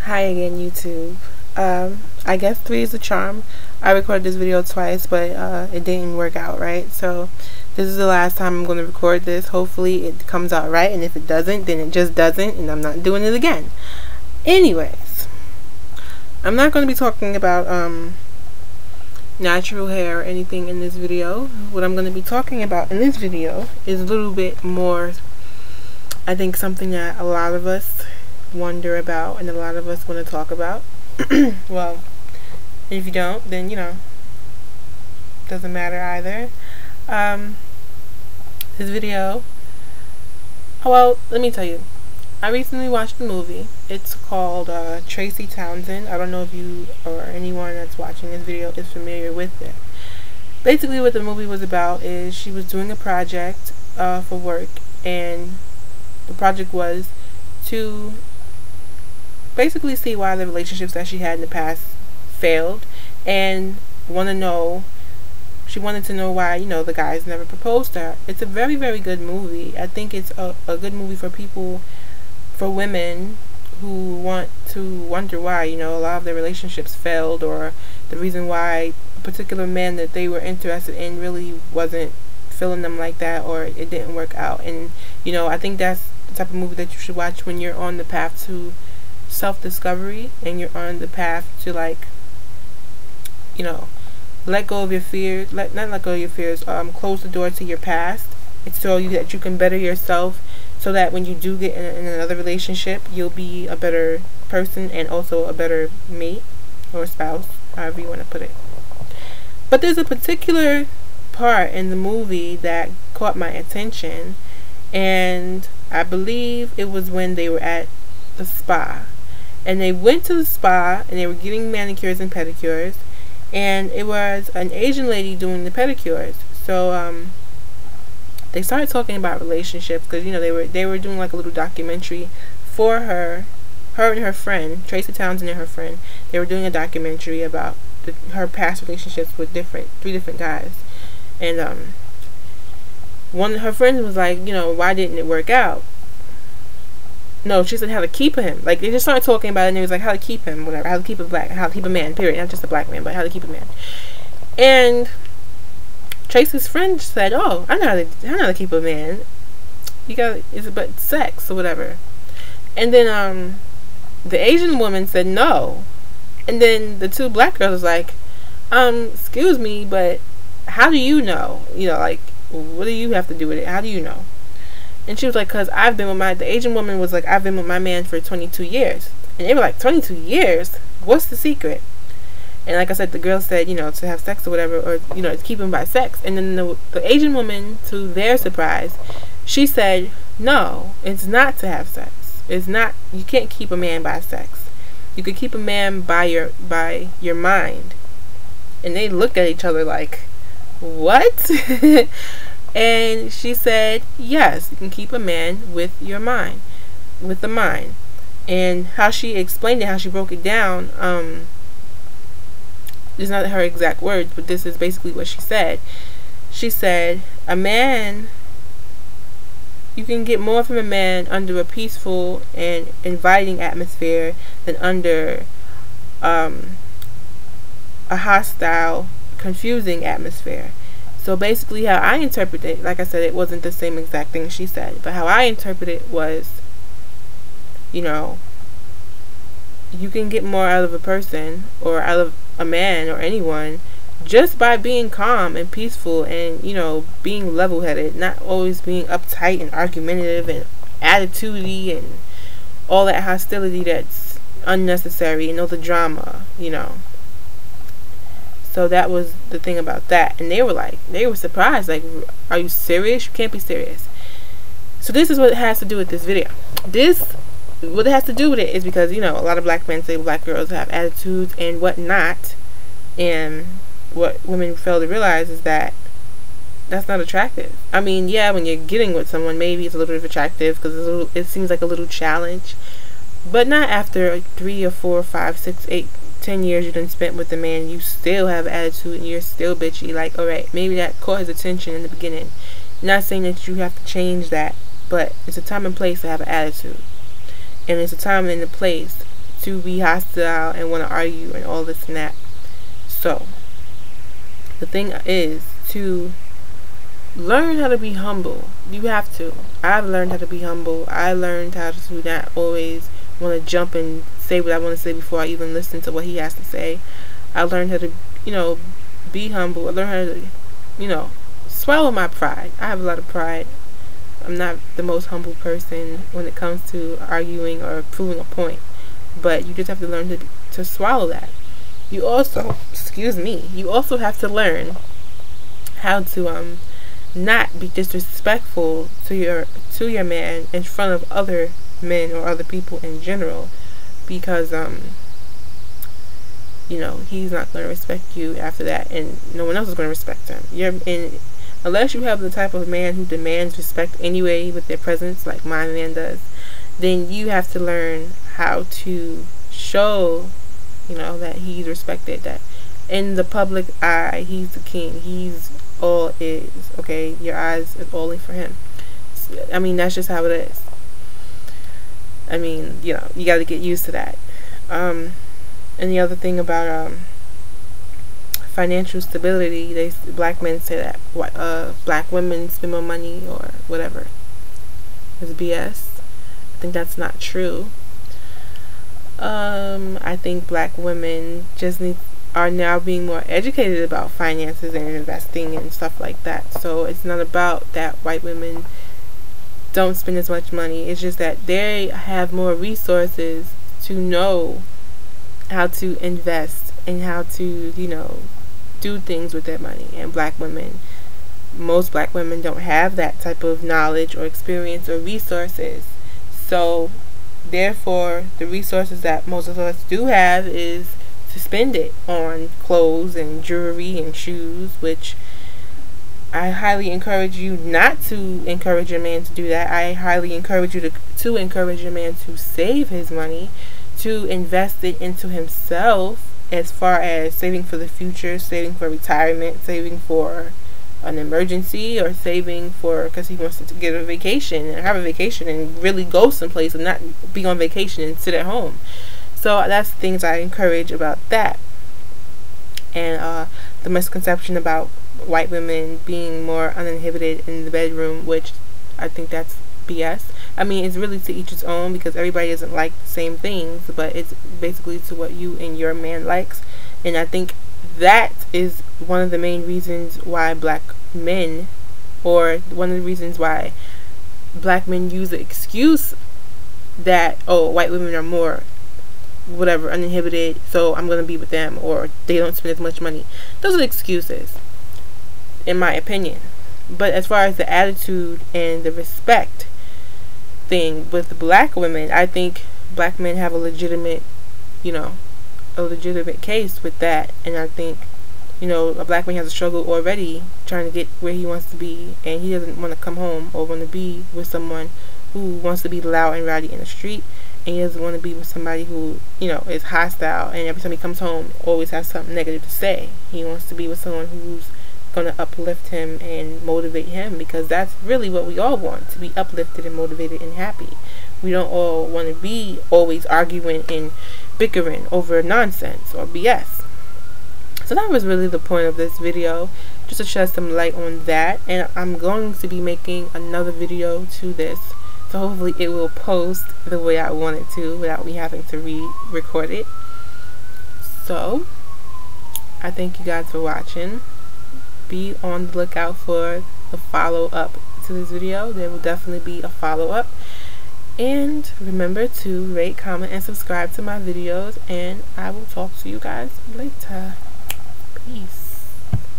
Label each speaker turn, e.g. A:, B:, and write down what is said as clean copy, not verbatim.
A: Hi again, YouTube. I guess 3 is the charm. I recorded this video twice, but it didn't work out right. So this is the last time I'm going to record this. Hopefully it comes out right, and if it doesn't, then it just doesn't, and I'm not doing it again. Anyways, I'm not going to be talking about natural hair or anything in this video. What I'm going to be talking about in this video is a little bit more, I think, something that a lot of us wonder about and a lot of us want to talk about. Well, if you don't, then doesn't matter either. This video, well, let me tell you, I recently watched a movie. It's called Tracy Townsend. I don't know if you or anyone that's watching this video is familiar with it. Basically what the movie was about is she was doing a project for work, and the project was to basically see why the relationships that she had in the past failed, and she wanted to know why the guys never proposed to her. It's a very, very good movie. I think it's a good movie for people, for women who want to wonder why a lot of their relationships failed, or the reason why a particular man that they were interested in really wasn't feeling them like that, or it didn't work out. And I think that's the type of movie that you should watch when you're on the path to self-discovery, and you're on the path to let go of your fears, not let go of your fears, close the door to your past. It's so that you can better yourself, so that when you do get in another relationship, you'll be a better person and also a better mate or spouse, however you want to put it. But there's a particular part in the movie that caught my attention, and I believe it was when they were at the spa. And they went to the spa and they were getting manicures and pedicures, and it was an Asian lady doing the pedicures. So they started talking about relationships, because they were doing like a little documentary for her and her friend, Tracy Townsend and her friend. They were doing a documentary about her past relationships with 3 different guys. And one of her friends was like, why didn't it work out? No, she said how to keep him. Like, they just started talking about it, and it was like how to keep him, whatever, how to keep how to keep a man, period. Not just a black man, but how to keep a man. And Tracy's friend said, "Oh, I know how to keep a man. It's about sex or whatever." And then the Asian woman said no. And then the 2 black girls was like, excuse me, but how do you know? Like, what do you have to do with it? How do you know? And she was like, because I've been with the Asian woman was like, I've been with my man for 22 years. And they were like, 22 years? What's the secret? And like I said, the girl said, to have sex or whatever, or, to keep him by sex. And then the Asian woman, to their surprise, she said, no, it's not to have sex. It's not, you can't keep a man by sex. You could keep a man by your mind. And they looked at each other like, what? And she said, yes, you can keep a man with your mind, with the mind. And how she explained it, how she broke it down, it's not her exact words, but this is basically what she said. She said, a man, you can get more from a man under a peaceful and inviting atmosphere than under a hostile, confusing atmosphere. So basically how I interpret it, like I said, it wasn't the same exact thing she said, but how I interpret it was, you can get more out of a person, or out of a man, or anyone, just by being calm and peaceful, and being level-headed, not always being uptight and argumentative and attitudey and all that hostility that's unnecessary, and all the drama, So that was the thing about that. And they were surprised, like, are you serious? You can't be serious. So this is what it has to do with this video. What it has to do with it is because, a lot of black men say black girls have attitudes and whatnot. And what women fail to realize is that that's not attractive. I mean, yeah, when you're getting with someone, maybe it's a little bit attractive because it seems like a little challenge. But not after 3 or 4 or 5, 6, 8, 10 years you done spent with the man, you still have attitude and you're still bitchy. Like, alright, maybe that caught his attention in the beginning. Not saying that you have to change that, but it's a time and place to have an attitude. And it's a time and a place to be hostile and want to argue and all this and that. So the thing is to learn how to be humble. You have to. I've learned how to be humble. I learned how to not always want to jump and say what I want to say before I even listen to what he has to say. I learned how to, be humble. I learned how to, swallow my pride. I have a lot of pride. I'm not the most humble person when it comes to arguing or proving a point. But you just have to learn to swallow that. You also, you also have to learn how to not be disrespectful to your man in front of other men or other people in general, because he's not going to respect you after that, and no one else is going to respect him. Unless you have the type of man who demands respect anyway with their presence, like my man does, then you have to learn how to show, that he's respected, that in the public eye, he's the king. He's all is, okay? Your eyes is only for him. I mean, that's just how it is. I mean, you got to get used to that. And the other thing about financial stability, black men say that black women spend more money or whatever. It's BS. I think that's not true. I think black women just are now being more educated about finances and investing and stuff like that. So it's not about that white women don't spend as much money. It's just that they have more resources to know how to invest and how to, do things with their money. And most black women don't have that type of knowledge or experience or resources. So therefore, the resources that most of us do have is to spend it on clothes and jewelry and shoes, which I highly encourage you not to encourage your man to do that. I highly encourage you to encourage your man to save his money, to invest it into himself, as far as saving for the future, saving for retirement, saving for an emergency, or saving for because he wants to get a vacation and have a vacation and really go someplace and not be on vacation and sit at home. So that's things I encourage about that. And the misconception about white women being more uninhibited in the bedroom, which I think that's BS. I mean, it's really to each its own, because everybody doesn't like the same things, but it's basically to what you and your man likes. And I think that is one of the main reasons why black men, or one of the reasons why black men use the excuse that, oh, white women are more whatever, uninhibited, so I'm going to be with them, or they don't spend as much money. Those are excuses, in my opinion. But as far as the attitude and the respect thing with black women, I think black men have a legitimate case with that. And I think a black man has a struggle already trying to get where he wants to be, and he doesn't want to come home or want to be with someone who wants to be loud and rowdy in the street, and he doesn't want to be with somebody who is hostile and every time he comes home always has something negative to say. He wants to be with someone who's going to uplift him and motivate him, because that's really what we all want, to be uplifted and motivated and happy. We don't all want to be always arguing and bickering over nonsense or BS. So that was really the point of this video, just to shed some light on that. And I'm going to be making another video to this, so hopefully it will post the way I want it to without me having to re-record it. So I thank you guys for watching. Be on the lookout for the follow-up to this video. There will definitely be a follow-up. And remember to rate, comment, and subscribe to my videos. And I will talk to you guys later. Peace.